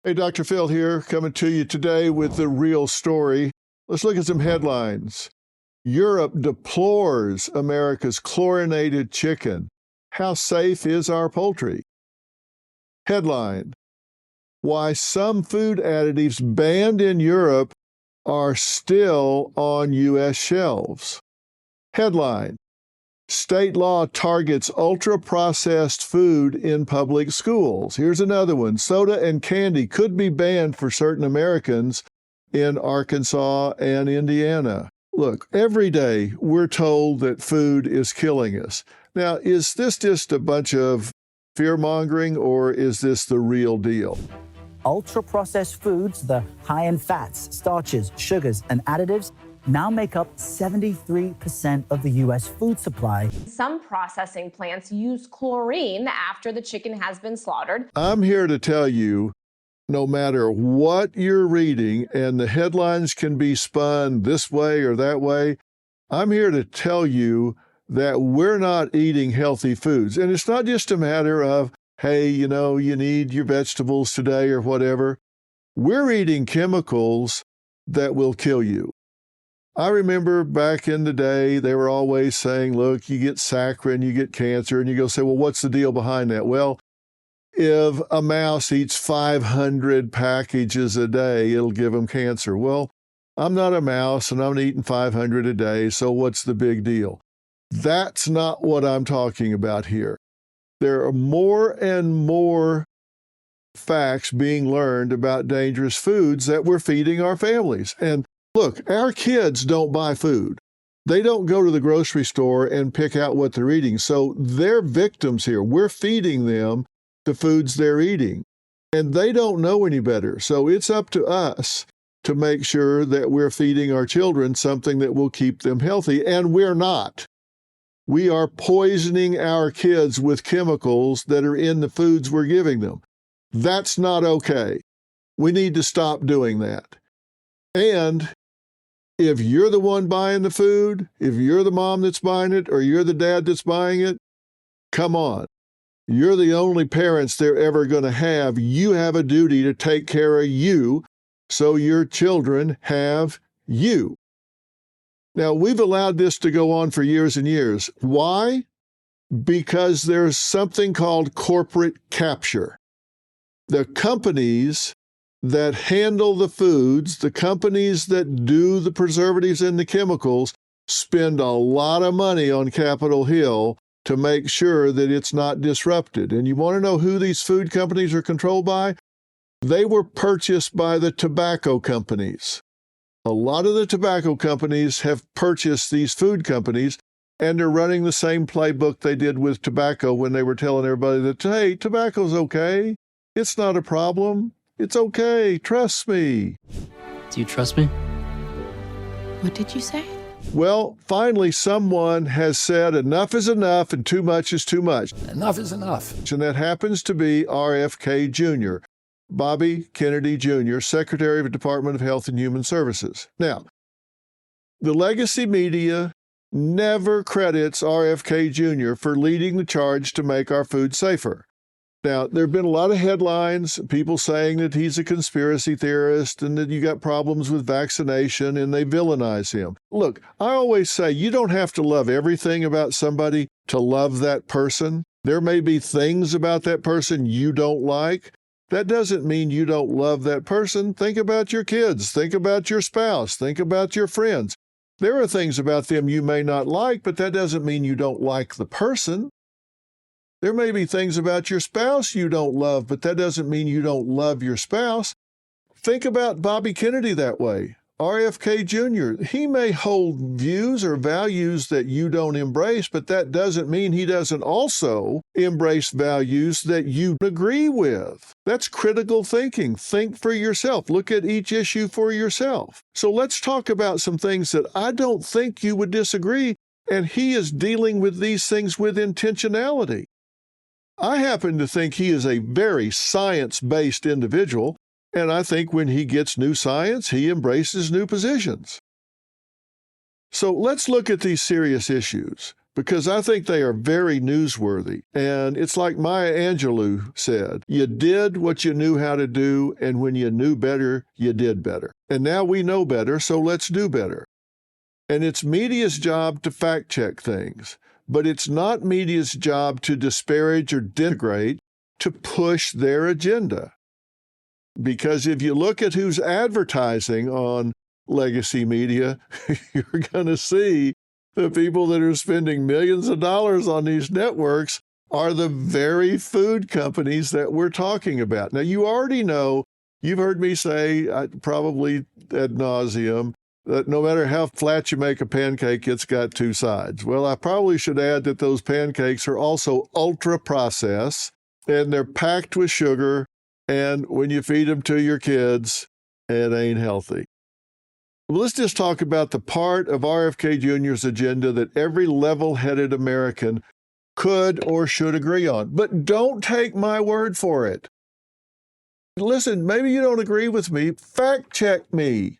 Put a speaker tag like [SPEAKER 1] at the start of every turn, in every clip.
[SPEAKER 1] Hey, Dr. Phil here, coming to you today with the real story. Let's look at some headlines. Europe deplores America's chlorinated chicken. How safe is our poultry? Headline: Why some food additives banned in Europe are still on U.S. shelves. Headline: State law targets ultra-processed food in public schools. Here's another one. Soda and candy could be banned for certain Americans in Arkansas and Indiana. Look, every day we're told that food is killing us. Now, is this just a bunch of fear-mongering, or is this the real deal?
[SPEAKER 2] Ultra-processed foods, the high in fats, starches, sugars, and additives, now make up 73% of the U.S. food supply.
[SPEAKER 3] Some processing plants use chlorine after the chicken has been slaughtered.
[SPEAKER 1] I'm here to tell you, no matter what you're reading, and the headlines can be spun this way or that way, I'm here to tell you that we're not eating healthy foods. And it's not just a matter of, hey, you need your vegetables today or whatever. We're eating chemicals that will kill you. I remember back in the day, they were always saying, look, you get saccharin, you get cancer, and you go say, well, what's the deal behind that? Well, if a mouse eats 500 packages a day, it'll give them cancer. Well, I'm not a mouse, and I'm eating 500 a day, so what's the big deal? That's not what I'm talking about here. There are more and more facts being learned about dangerous foods that we're feeding our families. And look, our kids don't buy food. They don't go to the grocery store and pick out what they're eating. So they're victims here. We're feeding them the foods they're eating, and they don't know any better. So it's up to us to make sure that we're feeding our children something that will keep them healthy, and we're not. We are poisoning our kids with chemicals that are in the foods we're giving them. That's not okay. We need to stop doing that. And if you're the one buying the food, if you're the mom that's buying it, or you're the dad that's buying it, come on. You're the only parents they're ever going to have. You have a duty to take care of you so your children have you. Now, we've allowed this to go on for years and years. Why? Because there's something called corporate capture. The companies that handle the foods, the companies that do the preservatives and the chemicals, spend a lot of money on Capitol Hill to make sure that it's not disrupted. And you want to know who these food companies are controlled by? They were purchased by the tobacco companies. A lot of the tobacco companies have purchased these food companies, and they're running the same playbook they did with tobacco when they were telling everybody that, hey, tobacco's okay. It's not a problem. It's okay. Trust me.
[SPEAKER 4] Do you trust me?
[SPEAKER 5] What did you say?
[SPEAKER 1] Well, finally, someone has said enough is enough and too much is too much.
[SPEAKER 6] Enough is enough.
[SPEAKER 1] And that happens to be RFK Jr., Bobby Kennedy Jr., Secretary of the Department of Health and Human Services. Now, the legacy media never credits RFK Jr. for leading the charge to make our food safer. Now, there have been a lot of headlines, people saying that he's a conspiracy theorist and that you got problems with vaccination, and they villainize him. Look, I always say you don't have to love everything about somebody to love that person. There may be things about that person you don't like. That doesn't mean you don't love that person. Think about your kids. Think about your spouse. Think about your friends. There are things about them you may not like, but that doesn't mean you don't like the person. There may be things about your spouse you don't love, but that doesn't mean you don't love your spouse. Think about Bobby Kennedy that way. RFK Jr., he may hold views or values that you don't embrace, but that doesn't mean he doesn't also embrace values that you agree with. That's critical thinking. Think for yourself. Look at each issue for yourself. So let's talk about some things that I don't think you would disagree, and he is dealing with these things with intentionality. I happen to think he is a very science-based individual, and I think when he gets new science, he embraces new positions. So let's look at these serious issues. because I think they are very newsworthy. And it's like Maya Angelou said, you did what you knew how to do, and when you knew better, you did better. And now we know better, so let's do better. And it's media's job to fact check things, but it's not media's job to disparage or denigrate, to push their agenda. Because if you look at who's advertising on legacy media, you're going to see the people that are spending millions of dollars on these networks are the very food companies that we're talking about. Now, you already know, you've heard me say, probably ad nauseum, that no matter how flat you make a pancake, it's got two sides. Well, I probably should add that those pancakes are also ultra-processed, and they're packed with sugar, and when you feed them to your kids, it ain't healthy. Well, let's just talk about the part of RFK Jr.'s agenda that every level-headed American could or should agree on. But don't take my word for it. Listen, maybe you don't agree with me. Fact check me.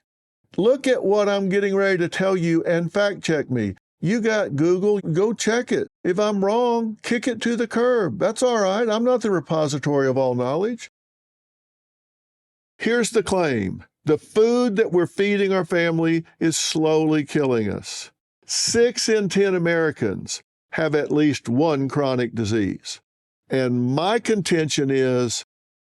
[SPEAKER 1] Look at what I'm getting ready to tell you and fact check me. You got Google, go check it. If I'm wrong, kick it to the curb. That's all right. I'm not the repository of all knowledge. Here's the claim. The food that we're feeding our family is slowly killing us. 6 in 10 Americans have at least one chronic disease. And my contention is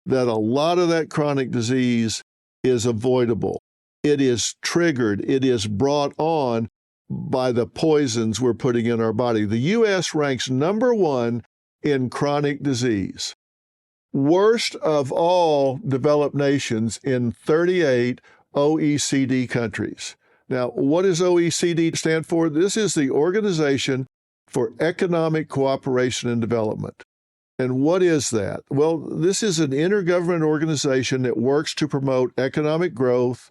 [SPEAKER 1] that a lot of that chronic disease is avoidable. It is triggered. It is brought on by the poisons we're putting in our body. The U.S. ranks number 1 in chronic disease. Worst of all developed nations in 38 OECD countries. Now, what does OECD stand for? This is the Organization for Economic Cooperation and Development. And what is that? Well, this is an intergovernmental organization that works to promote economic growth,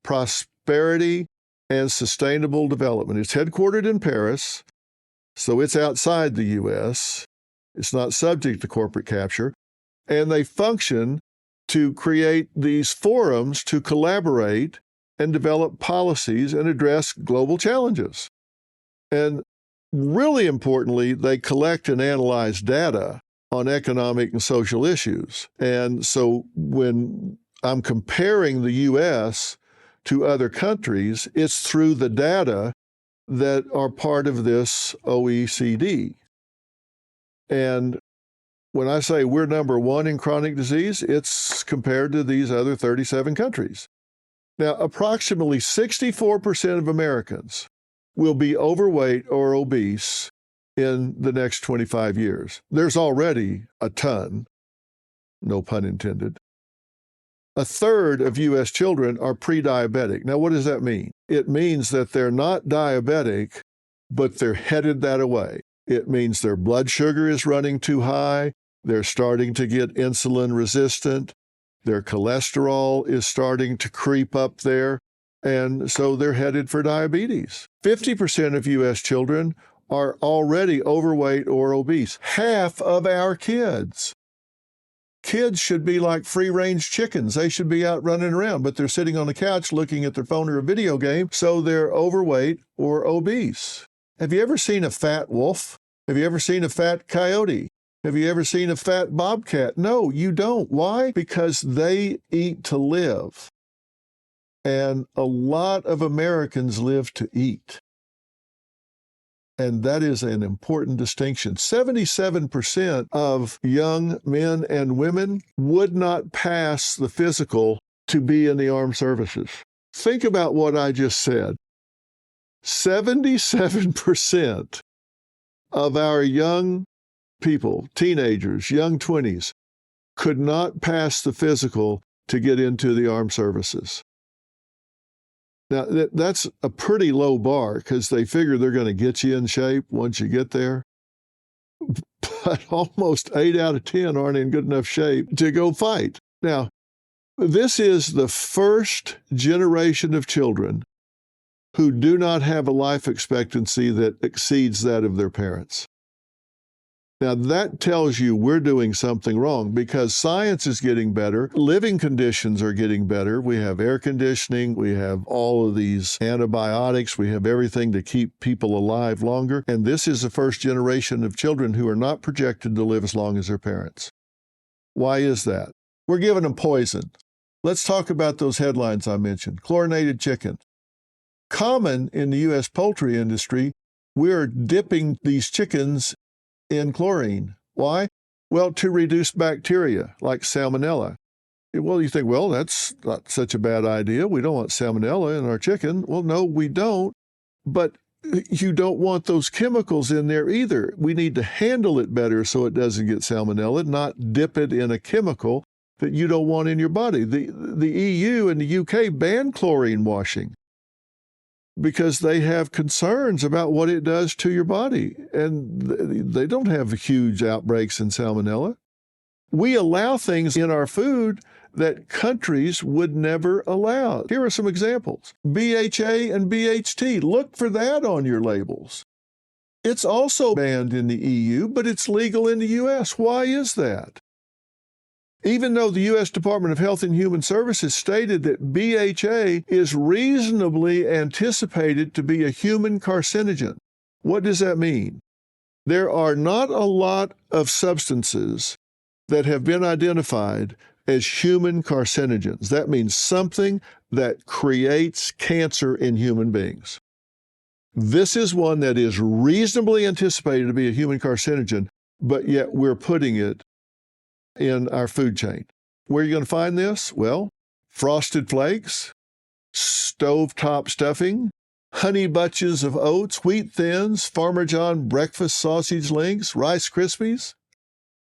[SPEAKER 1] prosperity, and sustainable development. It's headquartered in Paris, so it's outside the U.S. It's not subject to corporate capture. And they function to create these forums to collaborate and develop policies and address global challenges. And really importantly, they collect and analyze data on economic and social issues. And so when I'm comparing the U.S. to other countries, it's through the data that are part of this OECD. And when I say we're number 1 in chronic disease, it's compared to these other 37 countries. Now, approximately 64% of Americans will be overweight or obese in the next 25 years. There's already a ton, no pun intended. A third of U.S. children are pre-diabetic. Now, what does that mean? It means that they're not diabetic, but they're headed that way. It means their blood sugar is running too high, they're starting to get insulin resistant, their cholesterol is starting to creep up there, and so they're headed for diabetes. 50% of U.S. children are already overweight or obese. Half of our kids. Kids should be like free-range chickens. They should be out running around, but they're sitting on the couch looking at their phone or a video game, so they're overweight or obese. Have you ever seen a fat wolf? Have you ever seen a fat coyote? Have you ever seen a fat bobcat? No, you don't. Why? Because they eat to live. And a lot of Americans live to eat. And that is an important distinction. 77% of young men and women would not pass the physical to be in the armed services. Think about what I just said. 77% of our young people, teenagers, young 20s, could not pass the physical to get into the armed services. Now, that's a pretty low bar because they figure they're going to get you in shape once you get there. But almost 8 out of 10 aren't in good enough shape to go fight. Now, this is the first generation of children who do not have a life expectancy that exceeds that of their parents. Now, that tells you we're doing something wrong because science is getting better. Living conditions are getting better. We have air conditioning. We have all of these antibiotics. We have everything to keep people alive longer. And this is the first generation of children who are not projected to live as long as their parents. Why is that? We're giving them poison. Let's talk about those headlines I mentioned. Chlorinated chicken. Common in the U.S. poultry industry, we're dipping these chickens in chlorine. Why? Well, to reduce bacteria like salmonella. Well, you think, well, that's not such a bad idea. We don't want salmonella in our chicken. Well, no, we don't. But you don't want those chemicals in there either. We need to handle it better so it doesn't get salmonella, not dip it in a chemical that you don't want in your body. The EU and the UK ban chlorine washing because they have concerns about what it does to your body. And they don't have huge outbreaks in salmonella. We allow things in our food that countries would never allow. Here are some examples. BHA and BHT. Look for that on your labels. It's also banned in the EU, but it's legal in the US. Why is that? Even though the U.S. Department of Health and Human Services stated that BHA is reasonably anticipated to be a human carcinogen. What does that mean? There are not a lot of substances that have been identified as human carcinogens. That means something that creates cancer in human beings. This is one that is reasonably anticipated to be a human carcinogen, but yet we're putting it in our food chain. Where are you going to find this? Well, Frosted Flakes, stovetop stuffing, honey bunches of oats, wheat thins, Farmer John breakfast sausage links, Rice Krispies.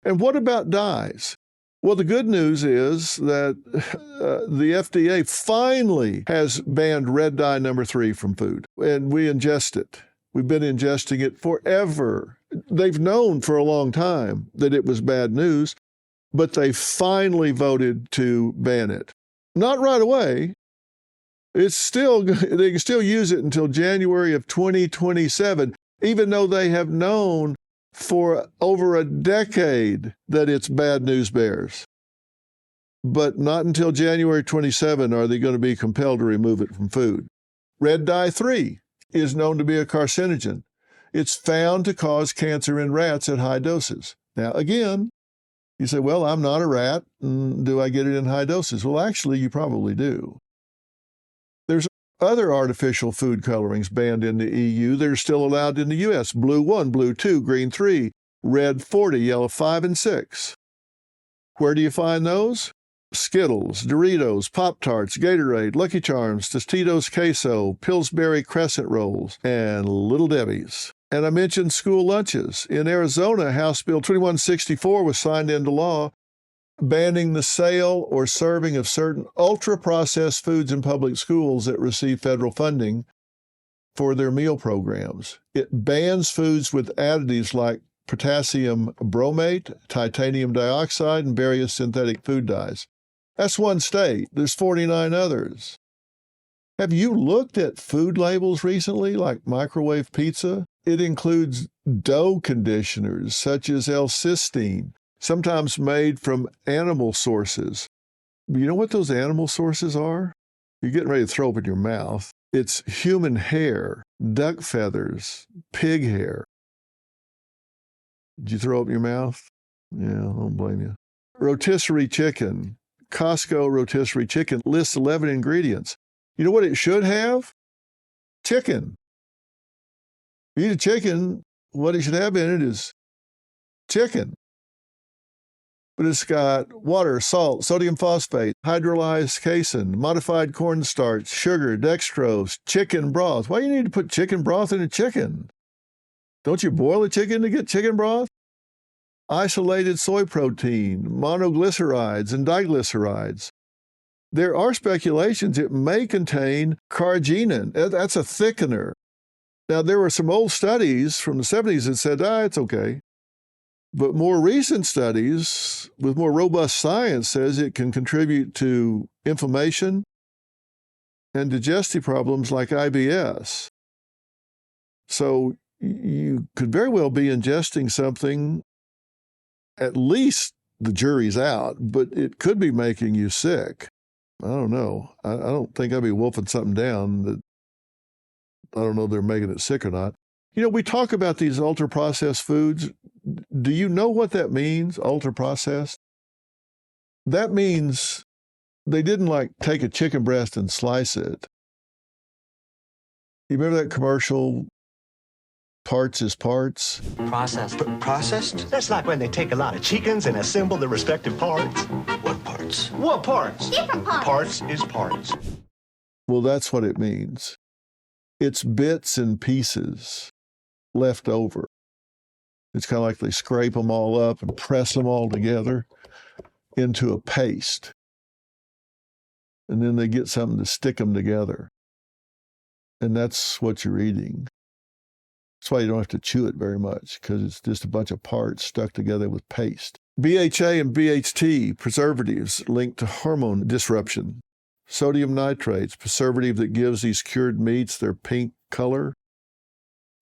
[SPEAKER 1] And what about dyes? Well, the good news is that the FDA finally has banned red dye number 3 from food, and we ingest it. We've been ingesting it forever. They've known for a long time that it was bad news, but they finally voted to ban it. Not right away. They can still use it until January of 2027, even though they have known for over a decade that it's bad news bears. But not until January 27 are they going to be compelled to remove it from food. Red dye 3 is known to be a carcinogen. It's found to cause cancer in rats at high doses. Now, again, you say, well, I'm not a rat. Do I get it in high doses? Well, actually, you probably do. There's other artificial food colorings banned in the EU that are still allowed in the U.S. Blue 1, Blue 2, Green 3, Red 40, Yellow 5, and 6. Where do you find those? Skittles, Doritos, Pop-Tarts, Gatorade, Lucky Charms, Tostitos Queso, Pillsbury Crescent Rolls, and Little Debbie's. And I mentioned school lunches. In Arizona, House Bill 2164 was signed into law, banning the sale or serving of certain ultra-processed foods in public schools that receive federal funding for their meal programs. It bans foods with additives like potassium bromate, titanium dioxide, and various synthetic food dyes. That's one state. There's 49 others. Have you looked at food labels recently, like microwave pizza? It includes dough conditioners such as L-cysteine, sometimes made from animal sources. You know what those animal sources are? You're getting ready to throw up in your mouth. It's human hair, duck feathers, pig hair. Did you throw up in your mouth? Yeah, I don't blame you. Rotisserie chicken. Costco rotisserie chicken lists 11 ingredients. You know what it should have? Chicken. If you eat a chicken, what it should have in it is chicken. But it's got water, salt, sodium phosphate, hydrolyzed casein, modified cornstarch, sugar, dextrose, chicken broth. Why do you need to put chicken broth in a chicken? Don't you boil a chicken to get chicken broth? Isolated soy protein, monoglycerides, and diglycerides. There are speculations it may contain carrageenan. That's a thickener. Now, there were some old studies from the 70s that said, it's okay. But more recent studies with more robust science says it can contribute to inflammation and digestive problems like IBS. So you could very well be ingesting something at least the jury's out, but it could be making you sick. I don't know. I don't think I'd be wolfing something down that I don't know if they're making it sick or not. You know, we talk about these ultra-processed foods. Do you know what that means, ultra-processed? That means they didn't like take a chicken breast and slice it. You remember that commercial, parts is parts?
[SPEAKER 4] Processed. Processed?
[SPEAKER 6] That's like when they take a lot of chickens and assemble the respective parts.
[SPEAKER 4] What parts?
[SPEAKER 6] What parts?
[SPEAKER 7] Different parts.
[SPEAKER 6] Parts is parts.
[SPEAKER 1] Well, that's what it means. It's bits and pieces left over. It's kind of like they scrape them all up and press them all together into a paste. And then they get something to stick them together. And that's what you're eating. That's why you don't have to chew it very much, because it's just a bunch of parts stuck together with paste. BHA and BHT, preservatives linked to hormone disruption. Sodium nitrates, preservative that gives these cured meats their pink color.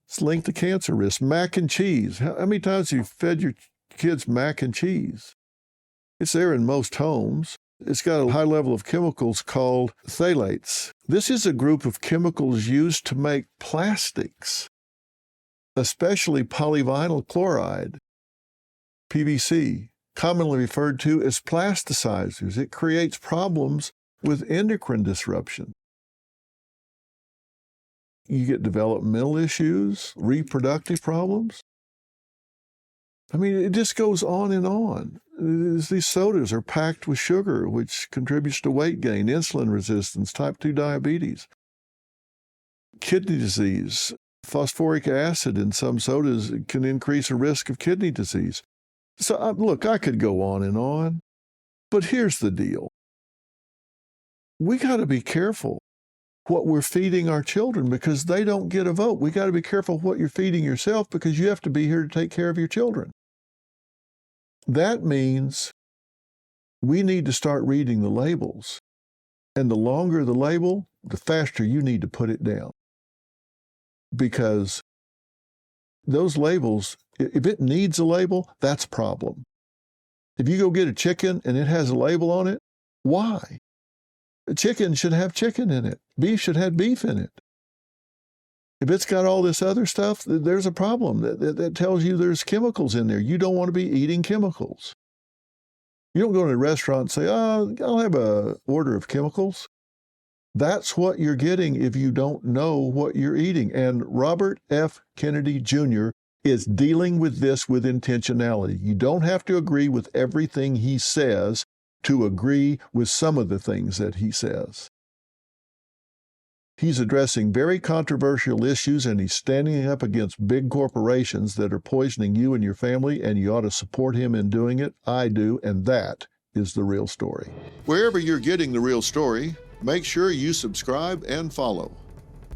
[SPEAKER 1] It's linked to cancer risk. Mac and cheese. How many times have you fed your kids mac and cheese? It's there in most homes. It's got a high level of chemicals called phthalates. This is a group of chemicals used to make plastics, especially polyvinyl chloride, PVC, commonly referred to as plasticizers. It creates problems with endocrine disruption. You get developmental issues, reproductive problems. I mean, it just goes on and on. These sodas are packed with sugar, which contributes to weight gain, insulin resistance, type 2 diabetes, kidney disease. Phosphoric acid in some sodas can increase the risk of kidney disease. So, look, I could go on, but here's the deal. We got to be careful what we're feeding our children, because they don't get a vote. We got to be careful what you're feeding yourself, because you have to be here to take care of your children. That means we need to start reading the labels. And the longer the label, the faster you need to put it down. Because those labels, if it needs a label, that's a problem. If you go get a chicken and it has a label on it, why? Chicken should have chicken in it. Beef should have beef in it. If it's got all this other stuff, there's a problem. That tells you there's chemicals in there. You don't want to be eating chemicals. You don't go to a restaurant and say, oh, I'll have an order of chemicals. That's what you're getting if you don't know what you're eating. And Robert F. Kennedy Jr. is dealing with this with intentionality. You don't have to agree with everything he says to agree with some of the things that he says. He's addressing very controversial issues, and he's standing up against big corporations that are poisoning you and your family, and you ought to support him in doing it. I do, and that is The Real Story. Wherever you're getting The Real Story, make sure you subscribe and follow.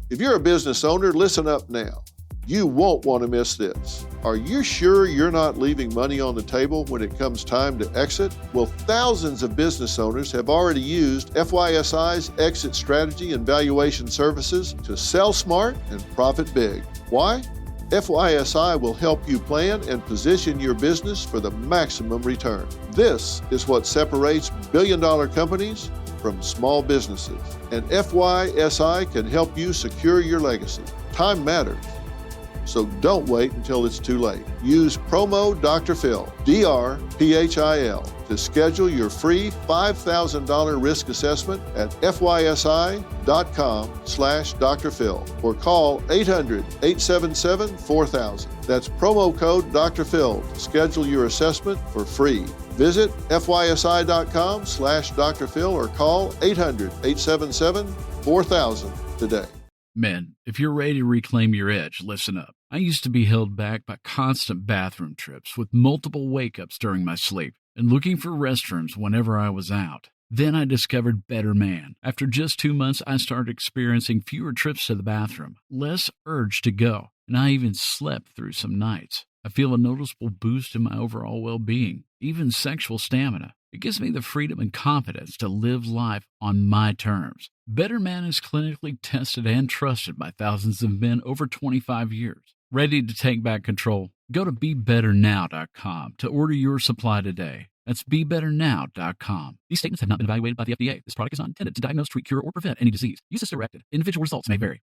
[SPEAKER 1] If you're a business owner, listen up now. You won't want to miss this. Are you sure you're not leaving money on the table when it comes time to exit? Well, thousands of business owners have already used FYSI's exit strategy and valuation services to sell smart and profit big. Why? FYSI will help you plan and position your business for the maximum return. This is what separates billion-dollar companies from small businesses. And FYSI can help you secure your legacy. Time matters. So don't wait until it's too late. Use promo Dr. Phil, DRPHIL, to schedule your free $5,000 risk assessment at fysi.com/Dr. Phil or call 800-877-4000. That's promo code Dr. Phil to schedule your assessment for free. Visit fysi.com/Dr. Phil or call 800-877-4000 today.
[SPEAKER 8] Men, if you're ready to reclaim your edge, listen up. I used to be held back by constant bathroom trips with multiple wake-ups during my sleep and looking for restrooms whenever I was out. Then I discovered Better Man. After just 2 months, I started experiencing fewer trips to the bathroom, less urge to go, and I even slept through some nights. I feel a noticeable boost in my overall well-being, even sexual stamina. It gives me the freedom and confidence to live life on my terms. Better Man is clinically tested and trusted by thousands of men over 25 years. Ready to take back control? Go to BeBetterNow.com to order your supply today. That's BeBetterNow.com. These statements have not been evaluated by the FDA. This product is not intended to diagnose, treat, cure, or prevent any disease. Use as directed. Individual results may vary.